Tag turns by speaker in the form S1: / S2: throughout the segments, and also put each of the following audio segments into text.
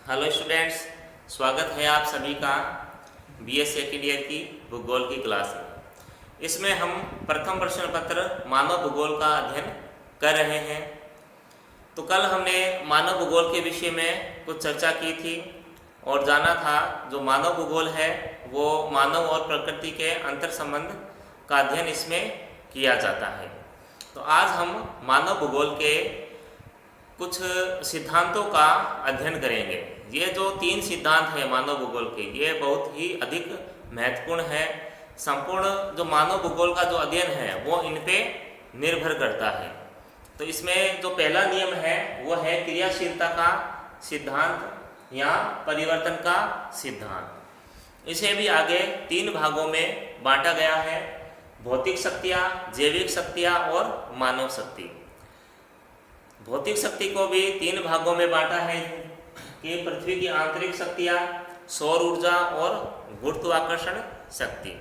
S1: Hello students, स्वागत है आप सभी का बीएस सेकेंड ईयर की भूगोल की क्लास में। इसमें हम प्रथम प्रश्न पत्र मानव भूगोल का अध्ययन कर रहे हैं। तो कल हमने मानव भूगोल के विषय में कुछ चर्चा की थी और जाना था जो मानव भूगोल है वो मानव और प्रकृति के अंतर संबंध का अध्ययन इसमें किया जाता है। तो आज हम मानव भूगोल के कुछ सिद्धांतों का अध्ययन करेंगे। ये जो 3 सिद्धांत हैं मानव भूगोल के, ये बहुत ही अधिक महत्वपूर्ण है। संपूर्ण जो मानव भूगोल का जो अध्ययन है वो इन पे निर्भर करता है। तो इसमें जो पहला नियम है वो है क्रियाशीलता का सिद्धांत या परिवर्तन का सिद्धांत। इसे भी आगे 3 भागों में बांटा गया है: भौतिक शक्तियाँ, जैविक शक्तियाँ और मानव शक्ति। भौतिक शक्ति को भी 3 भागों में बांटा है कि पृथ्वी की आंतरिक शक्तियाँ, सौर ऊर्जा और गुरुत्वाकर्षण शक्ति।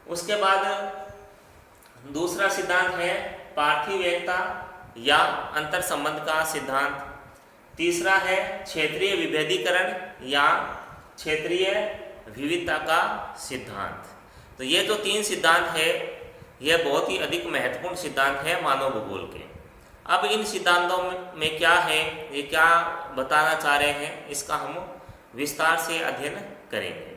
S1: उसके बाद दूसरा सिद्धांत है पार्थिव एकता या अंतर संबंध का सिद्धांत। तीसरा है क्षेत्रीय विभेदीकरण या क्षेत्रीय विविधता का सिद्धांत। तो ये जो 3 सिद्धांत है ये बहुत ही अधिक महत्वपूर्ण सिद्धांत है मानव भूगोल के। अब इन सिद्धांतों में क्या है, ये क्या बताना चाह रहे हैं, इसका हम विस्तार से अध्ययन करेंगे।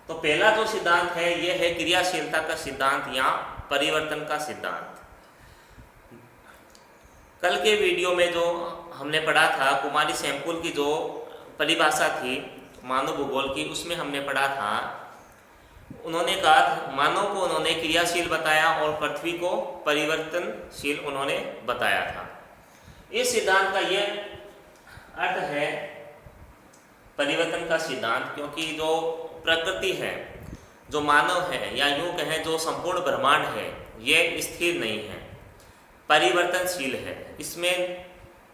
S1: तो पहला जो सिद्धांत है ये है क्रियाशीलता का सिद्धांत या परिवर्तन का सिद्धांत। कल के वीडियो में जो हमने पढ़ा था कुमारी सैंपुल की जो परिभाषा थी मानव भूगोल की, उसमें हमने पढ़ा था, उन्होंने कहा मानव को उन्होंने क्रियाशील बताया और पृथ्वी को परिवर्तनशील उन्होंने बताया था। इस सिद्धांत का ये अर्थ है परिवर्तन का सिद्धांत, क्योंकि जो प्रकृति है, जो मानव है या यूँ कहें जो संपूर्ण ब्रह्मांड है, ये स्थिर नहीं है, परिवर्तनशील है। इसमें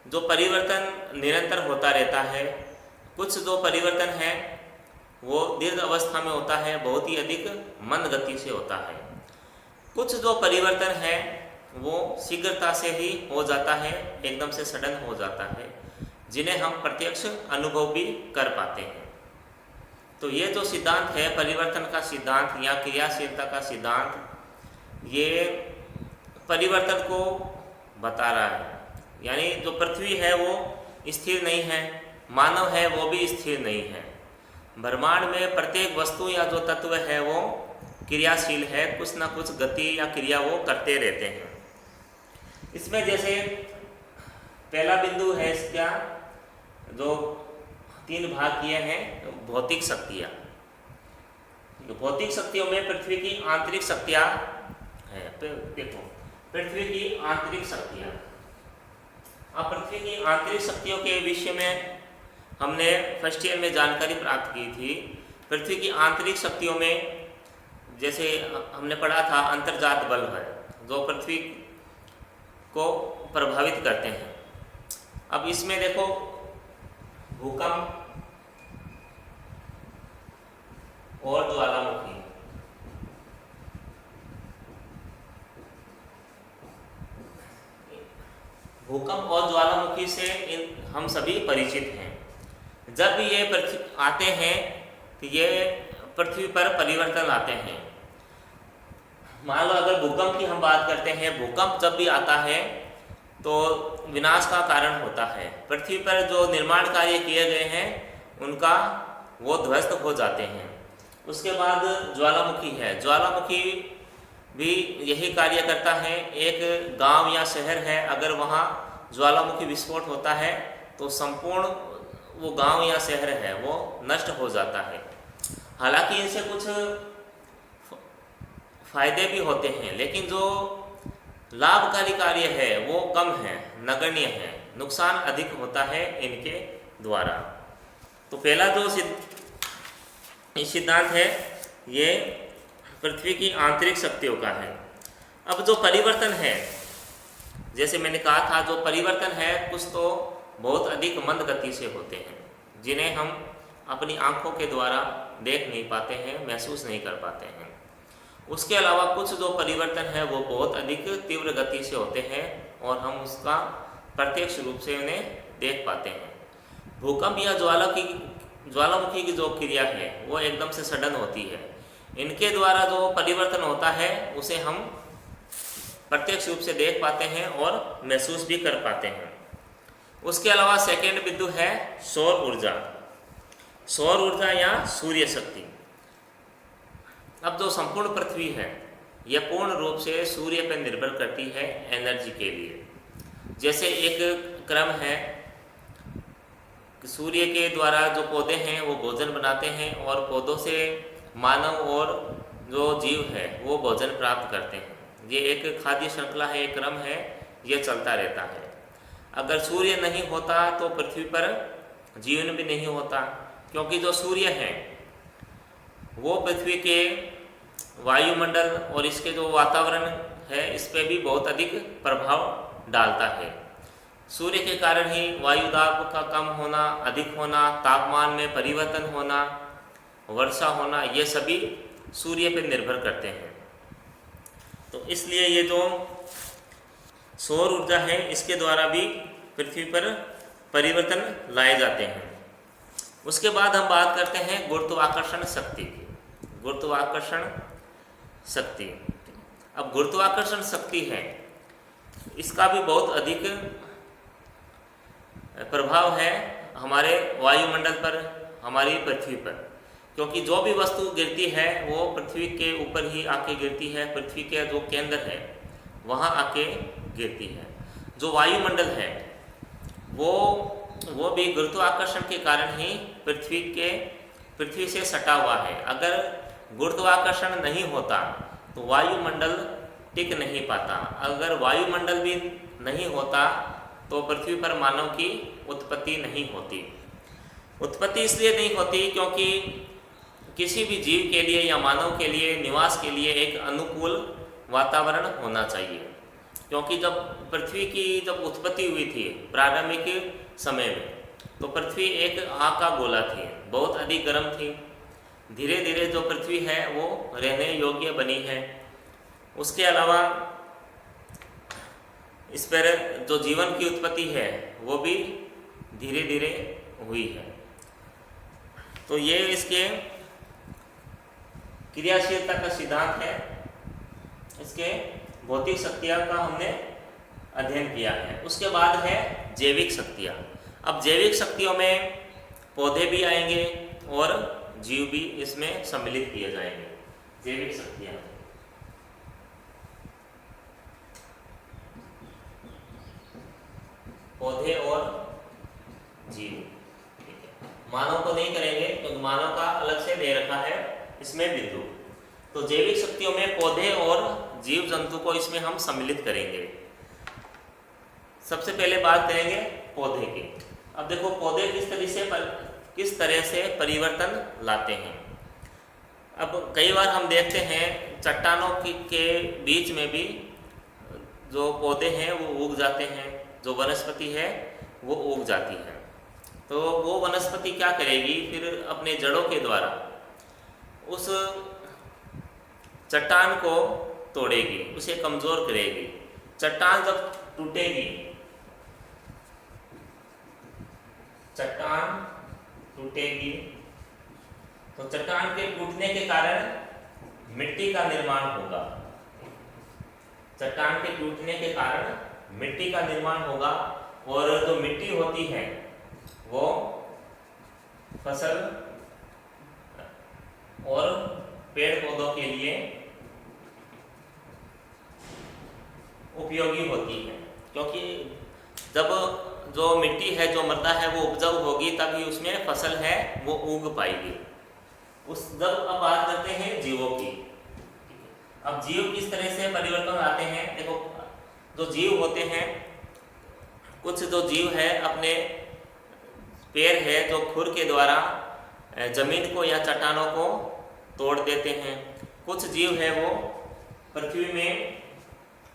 S1: जो परिवर्तन निरंतर होता रहता है। कुछ जो परिवर्तन है वो दीर्घ अवस्था में होता है, बहुत ही अधिक मंद गति से होता है। कुछ जो परिवर्तन है वो शीघ्रता से ही हो जाता है, एकदम से सडन हो जाता है, जिन्हें हम प्रत्यक्ष अनुभव भी कर पाते हैं। तो ये जो सिद्धांत है परिवर्तन का सिद्धांत या क्रियाशीलता का सिद्धांत, ये परिवर्तन को बता रहा है। यानी जो पृथ्वी है वो स्थिर नहीं है, मानव है वो भी स्थिर नहीं है। ब्रह्मांड में प्रत्येक वस्तु या जो तत्व है वो क्रियाशील है, कुछ ना कुछ गति या क्रिया वो करते रहते हैं। इसमें जैसे पहला बिंदु है इसका, जो 3 भाग किए हैं भौतिक शक्तियाँ। भौतिक शक्तियों में पृथ्वी की आंतरिक शक्तियाँ है। देखो पृथ्वी की आंतरिक शक्तियाँ। अब पृथ्वी की आंतरिक शक्तियों के विषय में हमने फर्स्ट ईयर में जानकारी प्राप्त की थी। पृथ्वी की आंतरिक शक्तियों में जैसे हमने पढ़ा था अंतर्जात बल है जो पृथ्वी को प्रभावित करते हैं। अब इसमें देखो भूकंप और ज्वालामुखी। भूकंप और ज्वालामुखी से हम सभी परिचित हैं। जब भी ये पृथ्वी आते हैं तो ये पृथ्वी पर परिवर्तन लाते हैं। मान लो अगर भूकंप की हम बात करते हैं, भूकंप जब भी आता है तो विनाश का कारण होता है। पृथ्वी पर जो निर्माण कार्य किए गए हैं उनका वो ध्वस्त हो जाते हैं। उसके बाद ज्वालामुखी है। ज्वालामुखी भी यही कार्य करता है। एक गांव या शहर है, अगर वहाँ ज्वालामुखी विस्फोट होता है तो संपूर्ण वो गांव या शहर है वो नष्ट हो जाता है। हालांकि इनसे कुछ फायदे भी होते हैं, लेकिन जो लाभकारी कार्य है वो कम है, नगण्य है, नुकसान अधिक होता है इनके द्वारा। तो पहला जो सिद्धांत है ये पृथ्वी की आंतरिक शक्तियों का है। अब जो परिवर्तन है, जैसे मैंने कहा था, जो परिवर्तन है कुछ तो बहुत अधिक मंद गति से होते हैं, जिन्हें हम अपनी आंखों के द्वारा देख नहीं पाते हैं, महसूस नहीं कर पाते हैं। उसके अलावा कुछ जो परिवर्तन है वो बहुत अधिक तीव्र गति से होते हैं और हम उसका प्रत्यक्ष रूप से उन्हें देख पाते हैं। भूकंप या ज्वालामुखी की जो क्रिया है वो एकदम से सडन होती है। इनके द्वारा जो परिवर्तन होता है उसे हम प्रत्यक्ष रूप से देख पाते हैं और महसूस भी कर पाते हैं। उसके अलावा सेकेंड बिंदु है सौर ऊर्जा। सौर ऊर्जा या सूर्य शक्ति। अब जो संपूर्ण पृथ्वी है यह पूर्ण रूप से सूर्य पर निर्भर करती है एनर्जी के लिए। जैसे एक क्रम है कि सूर्य के द्वारा जो पौधे हैं वो भोजन बनाते हैं और पौधों से मानव और जो जीव है वो भोजन प्राप्त करते हैं। ये एक खाद्य श्रृंखला है, एक क्रम है, ये चलता रहता है। अगर सूर्य नहीं होता तो पृथ्वी पर जीवन भी नहीं होता, क्योंकि जो सूर्य है वो पृथ्वी के वायुमंडल और इसके जो वातावरण है इस पर भी बहुत अधिक प्रभाव डालता है। सूर्य के कारण ही वायुदाब का कम होना, अधिक होना, तापमान में परिवर्तन होना, वर्षा होना, ये सभी सूर्य पर निर्भर करते हैं। तो इसलिए ये जो सौर ऊर्जा है इसके द्वारा भी पृथ्वी पर परिवर्तन लाए जाते हैं। उसके बाद हम बात करते हैं गुरुत्वाकर्षण शक्ति की। गुरुत्वाकर्षण शक्ति, अब गुरुत्वाकर्षण शक्ति है इसका भी बहुत अधिक प्रभाव है हमारे वायुमंडल पर, हमारी पृथ्वी पर, क्योंकि जो भी वस्तु गिरती है वो पृथ्वी के ऊपर ही आके गिरती है, पृथ्वी के जो केंद्र है वहाँ आके गिरती है। जो वायुमंडल है वो भी गुरुत्वाकर्षण के कारण ही पृथ्वी से सटा हुआ है। अगर गुरुत्वाकर्षण नहीं होता तो वायुमंडल टिक नहीं पाता। अगर वायुमंडल भी नहीं होता तो पृथ्वी पर मानव की उत्पत्ति नहीं होती। उत्पत्ति इसलिए नहीं होती क्योंकि किसी भी जीव के लिए या मानव के लिए निवास के लिए एक अनुकूल वातावरण होना चाहिए। क्योंकि जब पृथ्वी की उत्पत्ति हुई थी प्रारंभिक समय में, तो पृथ्वी एक आग का गोला थी, बहुत अधिक गर्म थी। धीरे धीरे जो पृथ्वी है वो रहने योग्य बनी है। उसके अलावा इस पर जो जीवन की उत्पत्ति है वो भी धीरे धीरे हुई है। तो ये इसके क्रियाशीलता का सिद्धांत है, इसके भौतिक शक्तियाँ का हमने अध्ययन किया है। उसके बाद है जैविक शक्तियाँ। अब जैविक शक्तियों में पौधे भी आएंगे और जीव भी इसमें सम्मिलित किए जाएंगे। जैविक शक्तियाँ, पौधे और जीव, ठीक है। मानव को नहीं करेंगे क्योंकि तो मानव का अलग से दे रखा है इसमें बिंदु। तो जैविक शक्तियों में पौधे और जीव जंतु को इसमें हम सम्मिलित करेंगे। सबसे पहले बात करेंगे पौधे की। अब देखो पौधे किस तरह से परिवर्तन लाते हैं। अब कई बार हम देखते हैं चट्टानों के बीच में भी जो पौधे हैं वो उग जाते हैं, जो वनस्पति है वो उग जाती है। तो वो वनस्पति क्या करेगी, फिर अपने जड़ों के द्वारा उस चट्टान को तोड़ेगी, उसे कमज़ोर करेगी। चट्टान जब टूटेगी, चट्टान टूटेगी तो चट्टान के टूटने के कारण मिट्टी का निर्माण होगा। चट्टान के टूटने के कारण मिट्टी का निर्माण होगा और जो मिट्टी होती है वो फसल और पेड़ पौधों के लिए उपयोगी होती है। क्योंकि जब जो मिट्टी है, जो मृदा है वो उपजाऊ होगी तभी उसमें फसल है वो उग पाएगी। जब अब बात करते हैं जीवों की। अब जीव किस तरह से परिवर्तन आते हैं। देखो जो जीव होते हैं, कुछ जो जीव है अपने पैर है जो खुर के द्वारा जमीन को या चट्टानों को तोड़ देते हैं। कुछ जीव है वो पृथ्वी में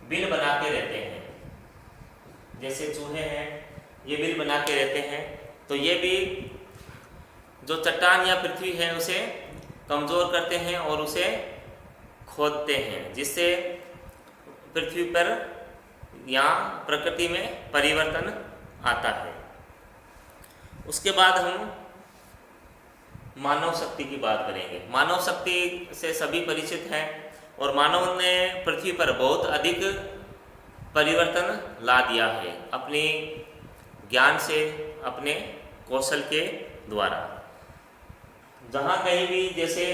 S1: बिल बना के रहते हैं, जैसे चूहे हैं ये बिल बना के रहते हैं। तो ये भी जो चट्टान या पृथ्वी है उसे कमज़ोर करते हैं और उसे खोदते हैं, जिससे पृथ्वी पर या प्रकृति में परिवर्तन आता है। उसके बाद हम मानव शक्ति की बात करेंगे। मानव शक्ति से सभी परिचित हैं और मानव ने पृथ्वी पर बहुत अधिक परिवर्तन ला दिया है अपनी ज्ञान से, अपने कौशल के द्वारा। जहाँ कहीं भी, जैसे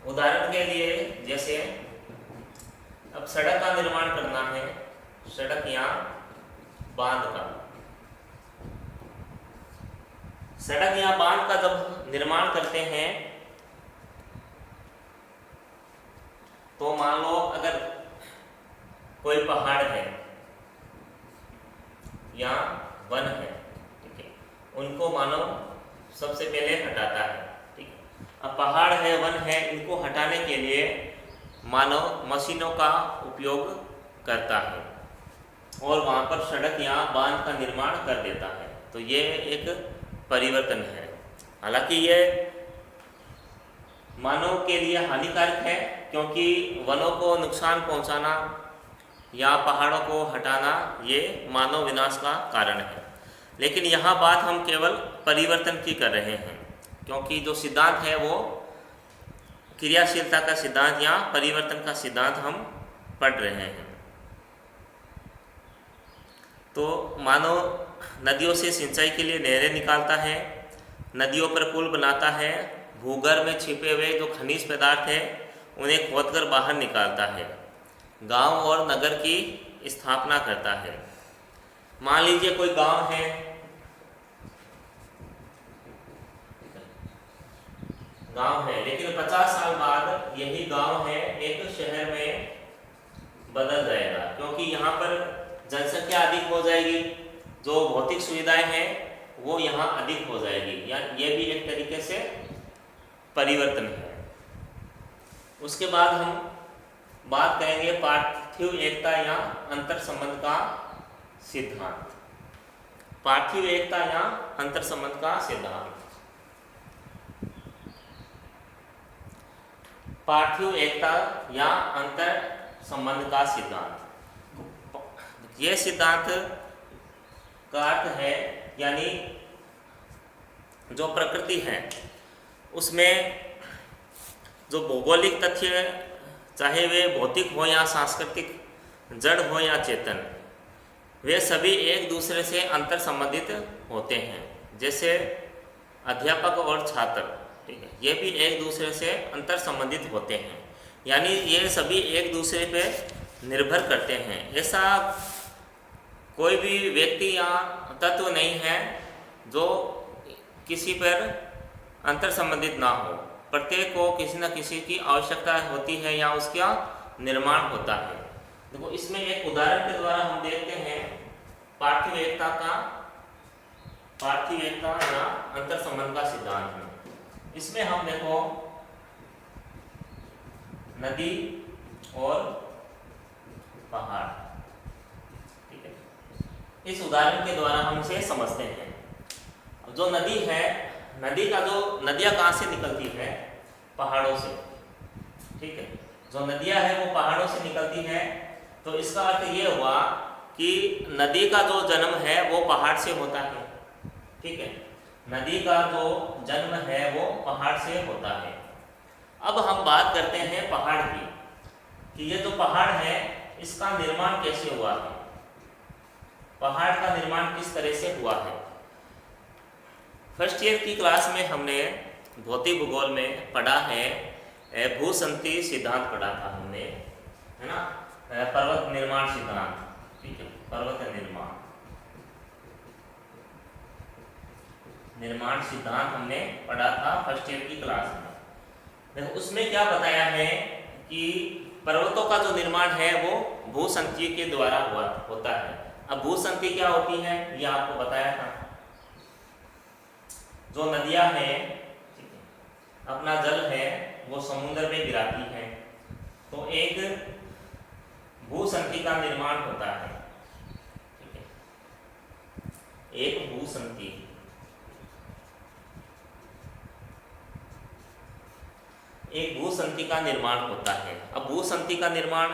S1: उदाहरण के लिए, जैसे अब सड़क का निर्माण करना है, सड़क या बांध का, सड़क या बांध का जब निर्माण करते हैं तो मान लो अगर कोई पहाड़ है या वन है, ठीक है, उनको मानव सबसे पहले हटाता है, ठीक है। अब पहाड़ है, वन है, इनको हटाने के लिए मानव मशीनों का उपयोग करता है और वहाँ पर सड़क या बांध का निर्माण कर देता है। तो ये एक परिवर्तन है। हालांकि ये मानव के लिए हानिकारक है, क्योंकि वनों को नुकसान पहुँचाना या पहाड़ों को हटाना ये मानव विनाश का कारण है। लेकिन यहाँ बात हम केवल परिवर्तन की कर रहे हैं, क्योंकि जो सिद्धांत है वो क्रियाशीलता का सिद्धांत या परिवर्तन का सिद्धांत हम पढ़ रहे हैं। तो मानव नदियों से सिंचाई के लिए नहरें निकालता है, नदियों पर पुल बनाता है, भूगर्भ में छिपे हुए जो खनिज पदार्थ हैं उन्हें खोदकर बाहर निकालता है, गांव और नगर की स्थापना करता है। मान लीजिए कोई गांव है, लेकिन 50 साल बाद यही गांव है एक शहर में बदल जाएगा, क्योंकि यहाँ पर जनसंख्या अधिक हो जाएगी, जो भौतिक सुविधाएं हैं वो यहाँ अधिक हो जाएगी, या ये भी एक तरीके से परिवर्तन है। उसके बाद हम बात करेंगे पार्थिव एकता या अंतर संबंध का सिद्धांत। पार्थिव एकता या अंतर संबंध का सिद्धांत। पार्थिव एकता या अंतर संबंध का सिद्धांत, यह सिद्धांत का अर्थ है, यानी जो प्रकृति है उसमें जो भौगोलिक तथ्य, चाहे वे भौतिक हो या सांस्कृतिक, जड़ हो या चेतन, वे सभी एक दूसरे से अंतर संबंधित होते हैं। जैसे अध्यापक और छात्र, ठीक है, ये भी एक दूसरे से अंतर संबंधित होते हैं, यानी ये सभी एक दूसरे पे निर्भर करते हैं। ऐसा कोई भी व्यक्ति या तत्व नहीं है जो किसी पर अंतर संबंधित ना हो। प्रत्येक को किसी न किसी की आवश्यकता होती है या उसका निर्माण होता है। देखो, इसमें एक उदाहरण के द्वारा हम देखते हैं पार्थिव एकता या अंतर संबंध का सिद्धांत में। इसमें हम देखो नदी और पहाड़, ठीक है, इस उदाहरण के द्वारा हम इसे समझते हैं। जो नदी है, नदी का जो नदियाँ कहाँ से निकलती है? पहाड़ों से, ठीक है। जो नदियाँ है वो पहाड़ों से निकलती है, तो इसका अर्थ ये हुआ कि नदी का जो जन्म है वो पहाड़ से होता है, ठीक है। नदी का जो जन्म है वो पहाड़ से होता है। अब हम बात करते हैं पहाड़ की, कि ये जो पहाड़ है इसका निर्माण कैसे हुआ है, पहाड़ का निर्माण किस तरह से हुआ है। फर्स्ट ईयर की क्लास में हमने भौतिक भूगोल में पढ़ा है, भूसंति सिद्धांत पढ़ा था हमने, है ना, पर्वत निर्माण सिद्धांत, ठीक है, पर्वत निर्माण सिद्धांत हमने पढ़ा था फर्स्ट ईयर की क्लास में। देखो, उसमें क्या बताया है कि पर्वतों का जो निर्माण है वो भूसंति के द्वारा होता है। अब भूसंति क्या होती है ये आपको बताया था। जो नदियां हैं, अपना जल है वो समुद्र में गिराती है, तो एक भूसंति का निर्माण होता है, ठीक है, एक भूसंति। एक भूसंति का निर्माण होता है। अब भूसंति का निर्माण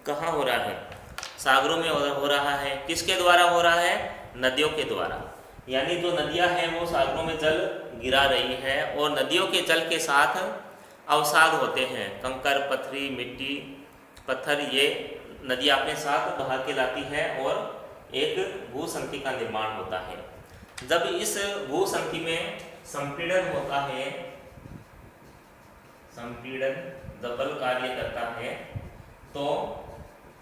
S1: कहाँ हो रहा है? सागरों में हो रहा है। किसके द्वारा हो रहा है? नदियों के द्वारा। यानी जो नदियाँ हैं वो सागरों में जल गिरा रही है, और नदियों के जल के साथ अवसाद होते हैं, कंकर, पत्थरी, मिट्टी, पत्थर, ये नदी अपने साथ बहा के लाती है और एक भूसंधि का निर्माण होता है। जब इस भूसंधि में संपीड़न होता है, संपीड़न जब बल कार्य करता है तो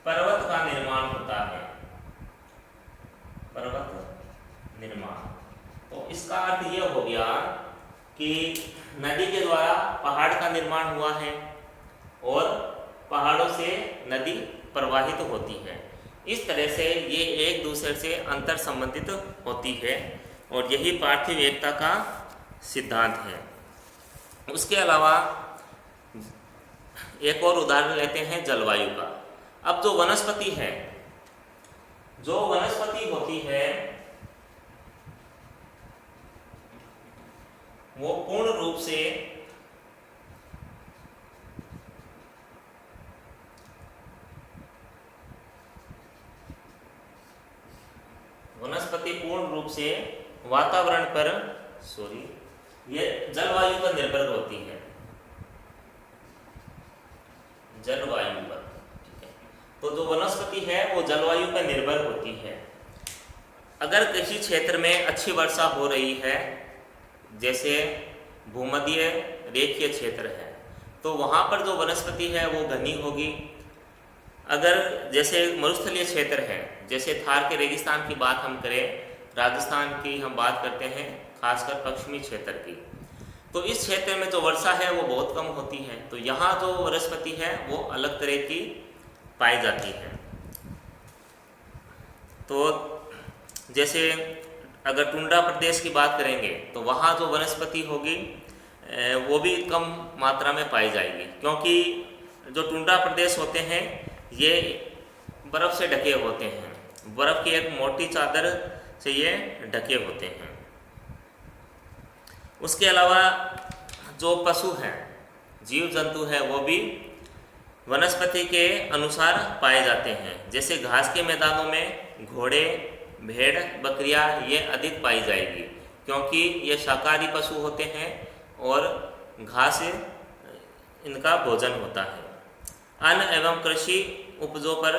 S1: पर्वत का निर्माण होता है, पर्वत निर्माण। तो इसका अर्थ यह हो गया कि नदी के द्वारा पहाड़ का निर्माण हुआ है और पहाड़ों से नदी प्रवाहित होती है। इस तरह से ये एक दूसरे से अंतर संबंधित होती है, और यही पार्थिव एकता का सिद्धांत है। उसके अलावा एक और उदाहरण लेते हैं जलवायु का। अब जो वनस्पति है, जो वनस्पति होती है वो पूर्ण रूप से वातावरण पर ये जलवायु पर निर्भर होती है, जलवायु पर, ठीक है। तो जो वनस्पति है वो जलवायु पर निर्भर होती है। अगर किसी क्षेत्र में अच्छी वर्षा हो रही है, जैसे भूमध्य रेखीय क्षेत्र है, तो वहाँ पर जो वनस्पति है वो घनी होगी। अगर जैसे मरुस्थलीय क्षेत्र है, जैसे थार के रेगिस्तान की बात हम करें, राजस्थान की हम बात करते हैं, खासकर पश्चिमी क्षेत्र की, तो इस क्षेत्र में जो वर्षा है वो बहुत कम होती है, तो यहाँ जो वनस्पति है वो अलग तरह की पाई जाती है। तो जैसे अगर टुंड्रा प्रदेश की बात करेंगे तो वहाँ जो वनस्पति होगी वो भी कम मात्रा में पाई जाएगी, क्योंकि जो टुंड्रा प्रदेश होते हैं ये बर्फ़ से ढके होते हैं, बर्फ़ की एक मोटी चादर से ये ढके होते हैं। उसके अलावा जो पशु हैं, जीव जंतु हैं, वो भी वनस्पति के अनुसार पाए जाते हैं। जैसे घास के मैदानों में घोड़े, भेड़, बकरियां ये अधिक पाई जाएगी, क्योंकि ये शाकाहारी पशु होते हैं और घास इनका भोजन होता है। अन्न एवं कृषि उपजों पर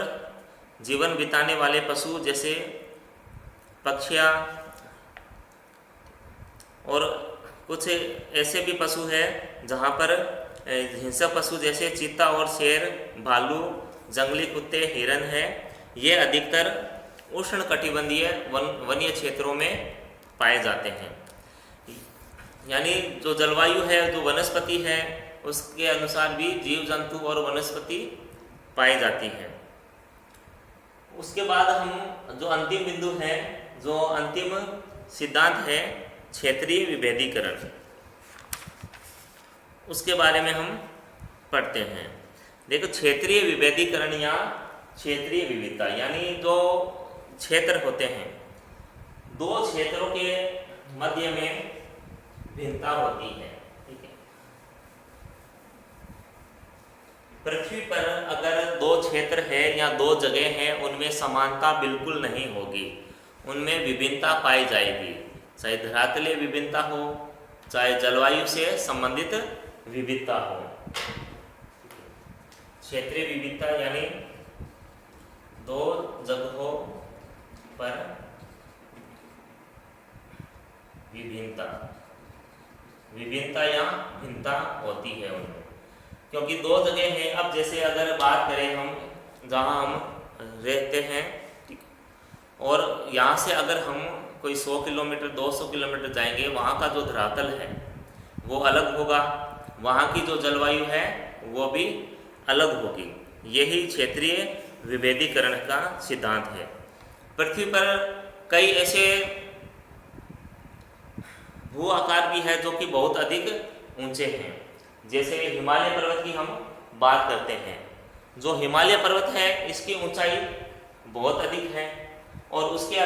S1: जीवन बिताने वाले पशु जैसे पक्षियाँ और कुछ ऐसे भी पशु हैं जहाँ पर हिंसक पशु जैसे चीता और शेर, भालू, जंगली कुत्ते, हिरन है, ये अधिकतर उष्णकटिबंधीय वन्य क्षेत्रों में पाए जाते हैं। यानी जो जलवायु है, जो वनस्पति है, उसके अनुसार भी जीव जंतु और वनस्पति पाई जाती है। उसके बाद हम जो अंतिम बिंदु है, जो अंतिम सिद्धांत है क्षेत्रीय विभेदीकरण, उसके बारे में हम पढ़ते हैं। देखो, क्षेत्रीय विभेदीकरण या क्षेत्रीय विविधता, यानी जो क्षेत्र होते हैं, दो क्षेत्रों के मध्य में भिन्नता होती है, ठीक है। पृथ्वी पर अगर दो क्षेत्र है या दो जगह हैं, उनमें समानता बिल्कुल नहीं होगी, उनमें विभिन्नता पाई जाएगी, चाहे धरातलीय विभिन्नता हो, चाहे जलवायु से संबंधित विविधता हो। क्षेत्रीय विविधता यानी दो जगहों पर विभिन्नता, विभिन्नता या भिन्नता होती है उनमें, क्योंकि दो जगह हैं। अब जैसे अगर बात करें हम जहाँ हम रहते हैं, ठीक, और यहाँ से अगर हम कोई 100 किलोमीटर 200 किलोमीटर जाएंगे, वहाँ का जो धरातल है वो अलग होगा, वहाँ की जो जलवायु है वो भी अलग होगी। यही क्षेत्रीय विभेदीकरण का सिद्धांत है। पृथ्वी पर कई ऐसे भू आकार भी है जो कि बहुत अधिक ऊंचे हैं। जैसे हिमालय पर्वत की हम बात करते हैं, जो हिमालय पर्वत है इसकी ऊंचाई बहुत अधिक है। और उसके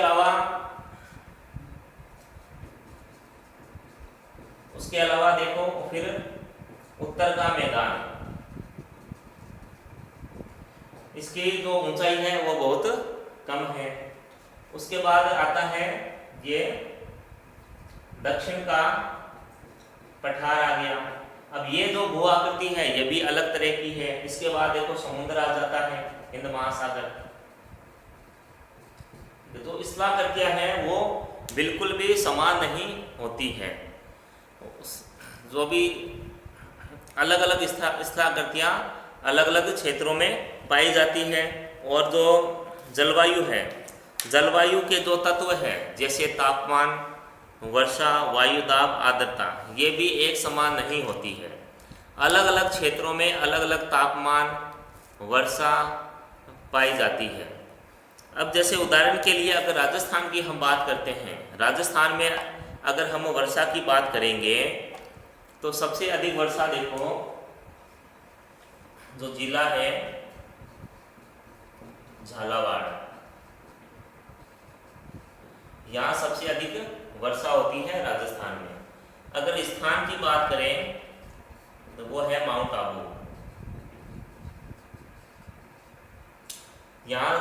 S1: अलावा देखो फिर उत्तर का मैदान, इसकी जो ऊंचाई है वो बहुत कम है। उसके बाद आता है ये दक्षिण का पठार आ गया। अब ये जो भू आकृति है ये भी अलग तरह की है। इसके बाद देखो समुद्र आ जाता है, हिंद महासागर। तो स्थलाकृतियां क्या है वो बिल्कुल भी समान नहीं होती है। जो भी अलग अलग स्थलाकृतियां अलग अलग क्षेत्रों में पाई जाती है। और जो जलवायु है, जलवायु के जो तत्व है जैसे तापमान, वर्षा, वायु दाब, आर्द्रता, ये भी एक समान नहीं होती है। अलग अलग क्षेत्रों में अलग अलग तापमान, वर्षा पाई जाती है। अब जैसे उदाहरण के लिए अगर राजस्थान की हम बात करते हैं, राजस्थान में अगर हम वर्षा की बात करेंगे तो सबसे अधिक वर्षा देखो जो जिला है झालावाड़, यहाँ सबसे अधिक वर्षा होती है राजस्थान में। अगर स्थान की बात करें तो वो है माउंट आबू, यहाँ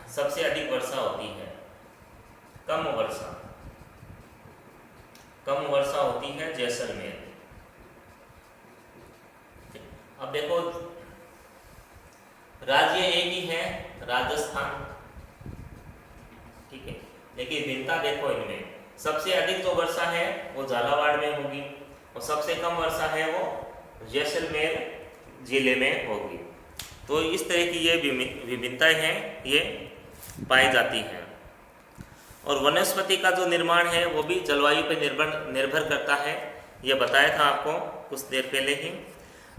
S1: सबसे अधिक वर्षा होती है। कम वर्षा होती है जैसलमेर। अब देखो राज्य एक ही है राजस्थान, ठीक है, लेकिन भिन्नता देखो इनमें। सबसे अधिक जो वर्षा है वो झालावाड़ में होगी और सबसे कम वर्षा है वो जैसलमेर जिले में होगी। तो इस तरह की ये विभिन्नताएं हैं ये पाई जाती हैं। और वनस्पति का जो निर्माण है वो भी जलवायु पर निर्भर करता है। ये बताया था आपको कुछ देर पहले ही।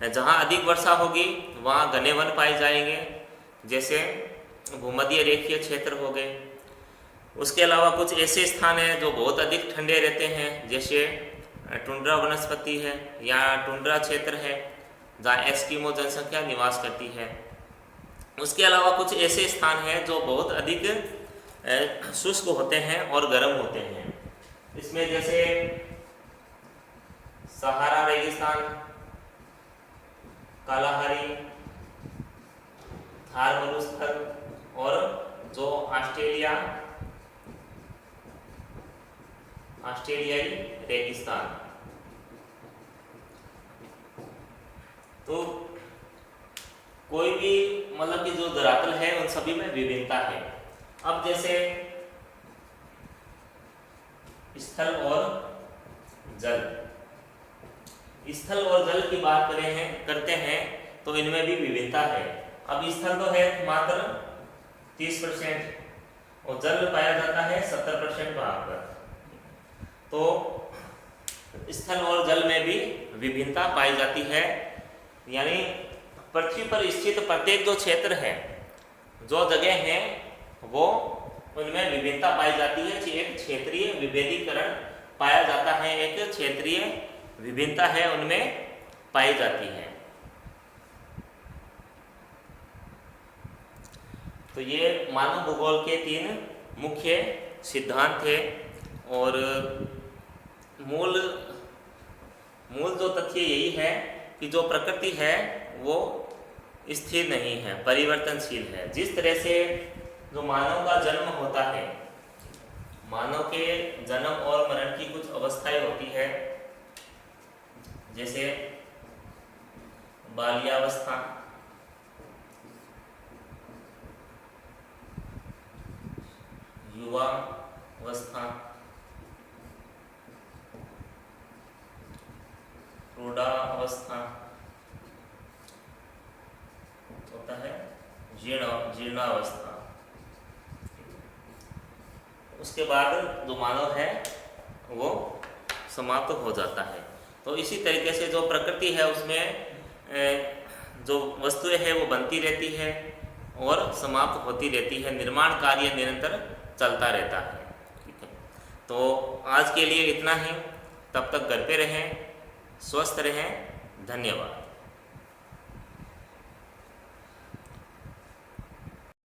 S1: जहाँ अधिक वर्षा होगी वहाँ घने वन पाए जाएंगे, जैसे भूमध्य रेखीय क्षेत्र हो गए। उसके अलावा कुछ ऐसे स्थान हैं जो बहुत अधिक ठंडे रहते हैं, जैसे टुंड्रा वनस्पति है या टुंड्रा क्षेत्र है जहाँ एस्किमो जनसंख्या निवास करती है। उसके अलावा कुछ ऐसे स्थान हैं जो बहुत अधिक शुष्क होते हैं और गर्म होते हैं। इसमें जैसे सहारा रेगिस्तान, कालाहारी, थार मरुस्थल और जो ऑस्ट्रेलियाई रेगिस्तान। तो कोई भी मतलब कि जो धरातल है उन सभी में विभिन्नता है। अब जैसे स्थल और जल, स्थल और जल की बात करते हैं तो इनमें भी विभिन्नता है। अब स्थल तो है मात्र 30% और जल पाया जाता है 70% भाग पर। तो स्थल और जल में भी विभिन्नता पाई जाती है। यानी पृथ्वी पर स्थित प्रत्येक जो क्षेत्र है, जो जगह है, वो उनमें विभिन्नता पाई जाती है। एक क्षेत्रीय विभेदीकरण पाया जाता है, एक क्षेत्रीय विभिन्नता है उनमें पाई जाती है। तो ये मानव भूगोल के 3 मुख्य सिद्धांत थे। और मूल जो तथ्य यही है कि जो प्रकृति है वो स्थिर नहीं है, परिवर्तनशील है। जिस तरह से जो मानव का जन्म होता है, मानव के जन्म और मरण की कुछ अवस्थाएं होती है, जैसे बाल्यावस्था, युवावस्था, प्रौढ़ावस्था होता है, जीर्णावस्था। उसके बाद जो मानव है वो समाप्त हो जाता है। तो इसी तरीके से जो प्रकृति है उसमें जो वस्तुएं हैं वो बनती रहती है और समाप्त होती रहती है। निर्माण कार्य निरंतर चलता रहता है। ठीक है, तो आज के लिए इतना ही। तब तक घर पे रहें, स्वस्थ रहें। धन्यवाद।